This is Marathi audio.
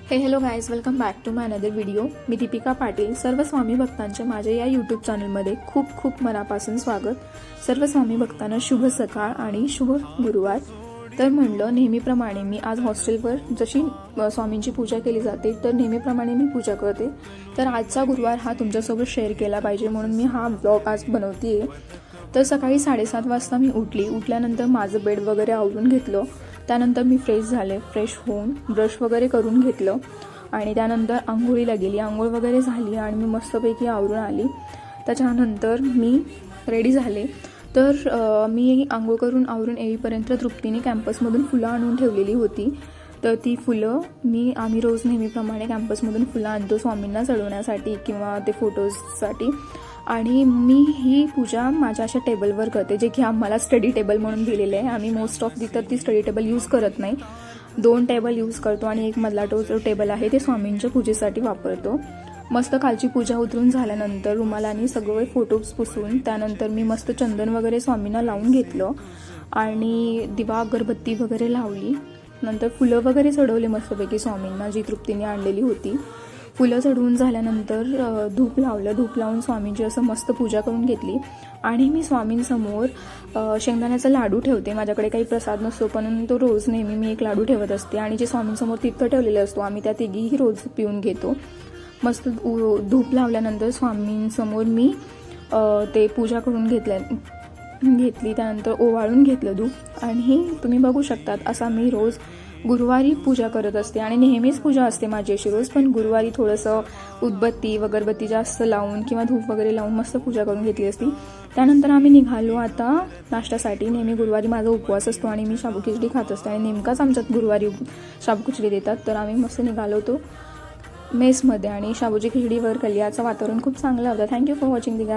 हे hello guys, welcome back to my another video. मी दीपिका पाटील. सर्व स्वामी भक्तांचे माझ्या या यूट्यूब चॅनलमध्ये खूप खूप मनापासून स्वागत. सर्व स्वामी भक्तांना शुभ सकाळ आणि शुभ गुरुवार. तर म्हणलं नेहमीप्रमाणे मी आज हॉस्टेलवर जशी स्वामींची पूजा केली जाते तर नेहमीप्रमाणे मी पूजा करते. तर आजचा गुरुवार हा तुमच्यासोबत शेअर केला पाहिजे म्हणून मी हा ब्लॉग आज बनवते. तर सकाळी 7:30 वाजता मी उठल्यानंतर माझं बेड वगैरे आवरून घेतलं. त्यानंतर मी फ्रेश होऊन ब्रश वगैरे करून घेतलं आणि त्यानंतर आंघोळीला गेली. आंघोळ वगैरे झाली आणि मी मस्तपैकी आवरून आली. त्याच्यानंतर मी रेडी झाले. तर मी आंघोळ करून आवरून येईपर्यंत तृप्तीने कॅम्पसमधून फुलं आणून ठेवलेली होती. तर ती फुलं आम्ही रोज नेहमीप्रमाणे कॅम्पसमधून फुलं आणतो स्वामींना चढवण्यासाठी किंवा ते फोटोजसाठी. आणि मी ही पूजा माझ्या अशा टेबलवर करते, जे की आम्हाला स्टडी टेबल म्हणून दिलेले आहे. आम्ही मोस्ट ऑफ तर ती स्टडी टेबल यूज करत नाही. 2 टेबल यूज करतो आणि एक मधला जो टेबल आहे ते स्वामींच्या पूजेसाठी वापरतो. मस्त कालची पूजा उतरून झाल्यानंतर रुमालाने सगळे फोटोज पुसून त्यानंतर मी मस्त चंदन वगैरे स्वामींना लावून घेतलं आणि दिवा अगरबत्ती वगैरे लावली. नंतर फुलं वगैरे चढवले मस्तपैकी स्वामींना, जी तृप्तीने आणलेली होती. फुलं चढवून झाल्यानंतर धूप लावून स्वामींची असं मस्त पूजा करून घेतली. आणि मी स्वामींसमोर शेंगदाण्याचा लाडू ठेवते. माझ्याकडे काही प्रसाद नसतो पण तो रोज नेहमी मी एक लाडू ठेवत असते आणि जे स्वामींसमोर तीर्थ ठेवलेले असतो आम्ही त्या तिघीही रोज पिऊन घेतो. मस्त धूप लावल्यानंतर स्वामींसमोर मी ते पूजा करून घेतली. त्यानंतर ओवाळून घेतलं धूप. आणि तुम्ही बघू शकतात असा मी रोज गुरुवारी पूजा करत असते आणि नेहमीच पूजा असते माझी अशी रोज, पण गुरुवारी थोडंसं उदबत्ती अगरबत्ती जास्त लावून किंवा धूप वगैरे लावून मस्त पूजा करून घेतली असती. त्यानंतर आम्ही निघालो आता नाश्त्यासाठी. नेहमी गुरुवारी माझा उपवास असतो आणि मी शाबू खिचडी खात असते आणि नेमकाच आमच्यात गुरुवारी शाबू खिचडी देतात. तर आम्ही मस्त निघालो होतो मेसमध्ये आणि शाबूची खिचडीवर कल्याचं वातावरण खूप चांगलं होतं. Thank you for watching the guy.